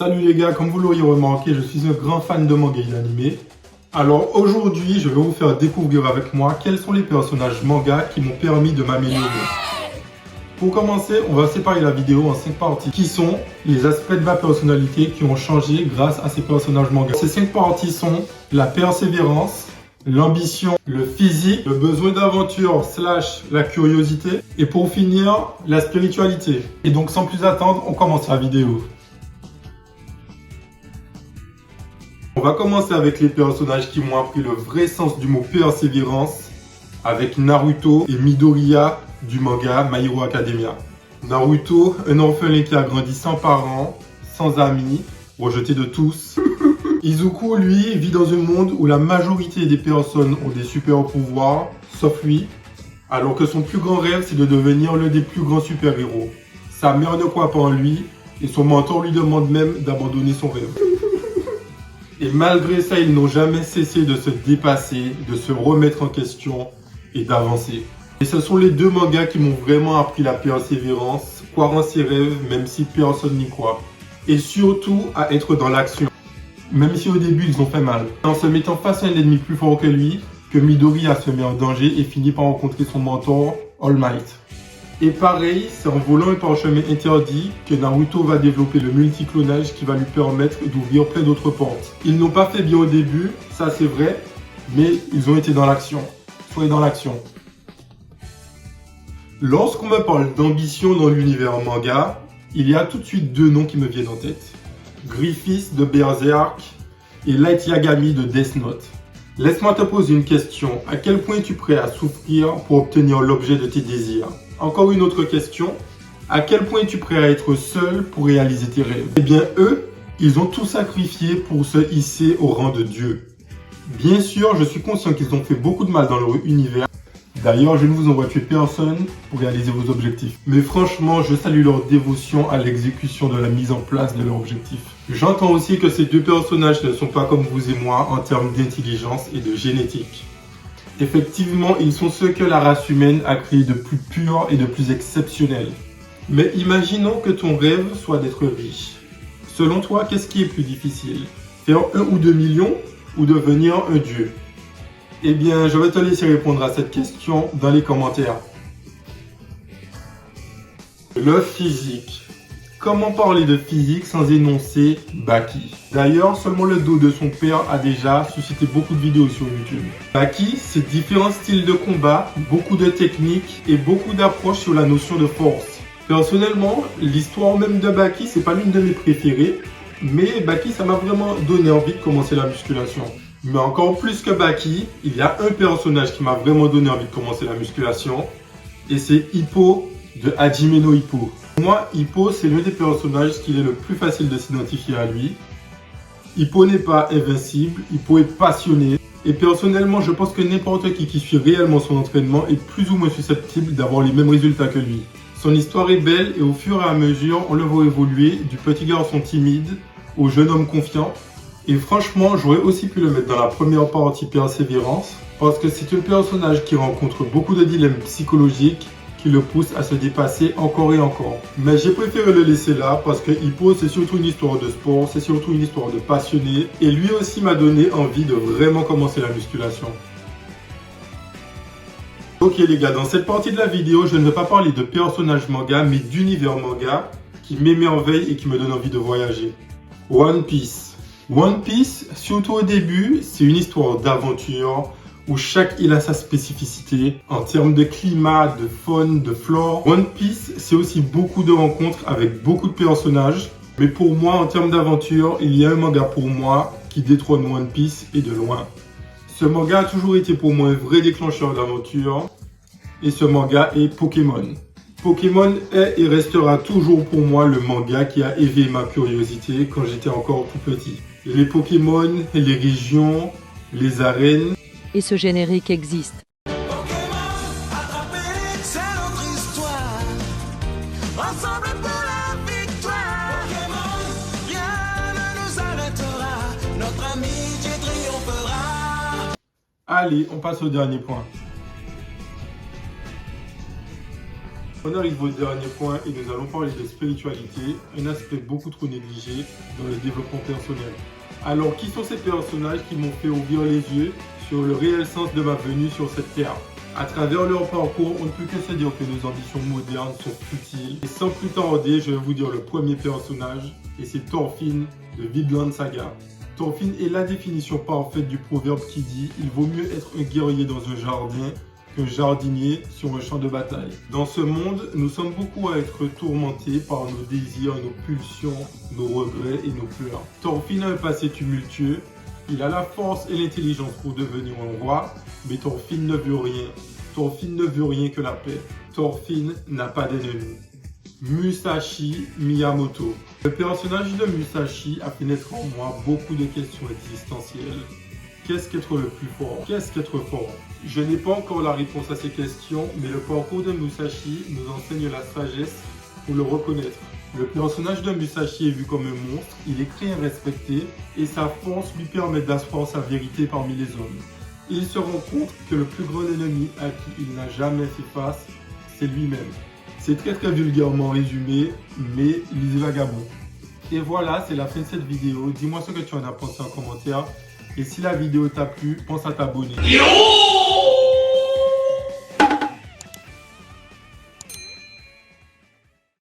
Salut les gars, comme vous l'auriez remarqué, je suis un grand fan de manga et d'anime. Alors aujourd'hui, je vais vous faire découvrir avec moi quels sont les personnages manga qui m'ont permis de m'améliorer. Pour commencer, on va séparer la vidéo en 5 parties qui sont les aspects de ma personnalité qui ont changé grâce à ces personnages manga. Ces 5 parties sont la persévérance, l'ambition, le physique, le besoin d'aventure / la curiosité et pour finir, la spiritualité. Et donc sans plus attendre, on commence la vidéo. On va commencer avec les personnages qui m'ont appris le vrai sens du mot persévérance avec Naruto et Midoriya du manga My Hero Academia. Naruto, un orphelin qui a grandi sans parents, sans amis, rejeté de tous. Izuku, lui, vit dans un monde où la majorité des personnes ont des super pouvoirs, sauf lui, alors que son plus grand rêve c'est de devenir l'un des plus grands super-héros. Sa mère ne croit pas en lui et son mentor lui demande même d'abandonner son rêve. Et malgré ça, ils n'ont jamais cessé de se dépasser, de se remettre en question et d'avancer. Et ce sont les deux mangas qui m'ont vraiment appris la persévérance, croire en ses rêves même si personne n'y croit. Et surtout à être dans l'action, même si au début ils ont fait mal. En se mettant face à un ennemi plus fort que lui, que Midoriya se met en danger et finit par rencontrer son mentor, All Might. Et pareil, c'est en volant un parchemin interdit que Naruto va développer le multiclonage qui va lui permettre d'ouvrir plein d'autres portes. Ils n'ont pas fait bien au début, ça c'est vrai, mais ils ont été dans l'action. Soyez dans l'action. Lorsqu'on me parle d'ambition dans l'univers manga, il y a tout de suite deux noms qui me viennent en tête. Griffith de Berserk et Light Yagami de Death Note. Laisse-moi te poser une question. À quel point es-tu prêt à souffrir pour obtenir l'objet de tes désirs? Encore une autre question. À quel point es-tu prêt à être seul pour réaliser tes rêves? Eh bien, eux, ils ont tout sacrifié pour se hisser au rang de Dieu. Bien sûr, je suis conscient qu'ils ont fait beaucoup de mal dans leur univers. D'ailleurs, je ne vous envoie tuer personne pour réaliser vos objectifs. Mais franchement, je salue leur dévotion à l'exécution de la mise en place de leur objectif. J'entends aussi que ces deux personnages ne sont pas comme vous et moi en termes d'intelligence et de génétique. Effectivement, ils sont ceux que la race humaine a créé de plus pur et de plus exceptionnel. Mais imaginons que ton rêve soit d'être riche. Selon toi, qu'est-ce qui est plus difficile? Faire 1 ou 2 millions ou devenir un dieu? Eh bien, je vais te laisser répondre à cette question dans les commentaires. Le physique. Comment parler de physique sans énoncer Baki? D'ailleurs, seulement le dos de son père a déjà suscité beaucoup de vidéos sur YouTube. Baki, c'est différents styles de combat, beaucoup de techniques et beaucoup d'approches sur la notion de force. Personnellement, l'histoire même de Baki, c'est pas l'une de mes préférées, mais Baki, ça m'a vraiment donné envie de commencer la musculation. Mais encore plus que Baki, il y a un personnage qui m'a vraiment donné envie de commencer la musculation, et c'est Hippo de Hajime no Ippo. Pour moi, Hippo, c'est l'un des personnages qu'il est le plus facile de s'identifier à lui. Hippo n'est pas invincible, Hippo est passionné. Et personnellement, je pense que n'importe qui suit réellement son entraînement est plus ou moins susceptible d'avoir les mêmes résultats que lui. Son histoire est belle et au fur et à mesure, on le voit évoluer du petit garçon timide au jeune homme confiant. Et franchement, j'aurais aussi pu le mettre dans la première partie persévérance parce que c'est un personnage qui rencontre beaucoup de dilemmes psychologiques qui le pousse à se dépasser encore et encore. Mais j'ai préféré le laisser là parce que Hippo c'est surtout une histoire de sport, c'est surtout une histoire de passionné et lui aussi m'a donné envie de vraiment commencer la musculation. Ok les gars, dans cette partie de la vidéo, je ne vais pas parler de personnages manga mais d'univers manga qui m'émerveille et qui me donne envie de voyager. One Piece. One Piece, surtout au début, c'est une histoire d'aventure où chaque île a sa spécificité en termes de climat, de faune, de flore. One Piece, c'est aussi beaucoup de rencontres avec beaucoup de personnages. Mais pour moi, en termes d'aventure, il y a un manga pour moi qui détrône One Piece et de loin. Ce manga a toujours été pour moi un vrai déclencheur d'aventure. Et ce manga est Pokémon. Pokémon est et restera toujours pour moi le manga qui a éveillé ma curiosité quand j'étais encore tout petit. Les Pokémon, les régions, les arènes. Et ce générique existe. Pokémon, attrapez, c'est notre histoire. Ensemble pour la victoire. Pokémon, rien ne nous arrêtera. Notre amitié triomphera. Allez, on passe au dernier point. On arrive au dernier point et nous allons parler de spiritualité, un aspect beaucoup trop négligé dans le développement personnel. Alors, qui sont ces personnages qui m'ont fait ouvrir les yeux sur le réel sens de ma venue sur cette terre? À travers leur parcours, on ne peut que se dire que nos ambitions modernes sont futiles. Et sans plus tarder, je vais vous dire le premier personnage, et c'est Thorfinn de Vinland Saga. Thorfinn est la définition parfaite du proverbe qui dit « Il vaut mieux être un guerrier dans un jardin qu'un jardinier sur un champ de bataille ». Dans ce monde, nous sommes beaucoup à être tourmentés par nos désirs, nos pulsions, nos regrets et nos pleurs. Thorfinn a un passé tumultueux. Il a la force et l'intelligence pour devenir un roi, mais Thorfinn ne veut rien. Thorfinn ne veut rien que la paix. Thorfinn n'a pas d'ennemi. Musashi Miyamoto. Le personnage de Musashi a fait naître en moi beaucoup de questions existentielles. Qu'est-ce qu'être le plus fort? Qu'est-ce qu'être fort? Je n'ai pas encore la réponse à ces questions, mais le parcours de Musashi nous enseigne la sagesse pour le reconnaître. Le personnage de Musashi est vu comme un monstre, il est créé et respecté, et sa force lui permet d'asseoir sa vérité parmi les hommes. Il se rend compte que le plus grand ennemi à qui il n'a jamais fait face, c'est lui-même. C'est très vulgairement résumé, mais lisez Vagabond. Et voilà, c'est la fin de cette vidéo. Dis-moi ce que tu en as pensé en commentaire. Et si la vidéo t'a plu, pense à t'abonner.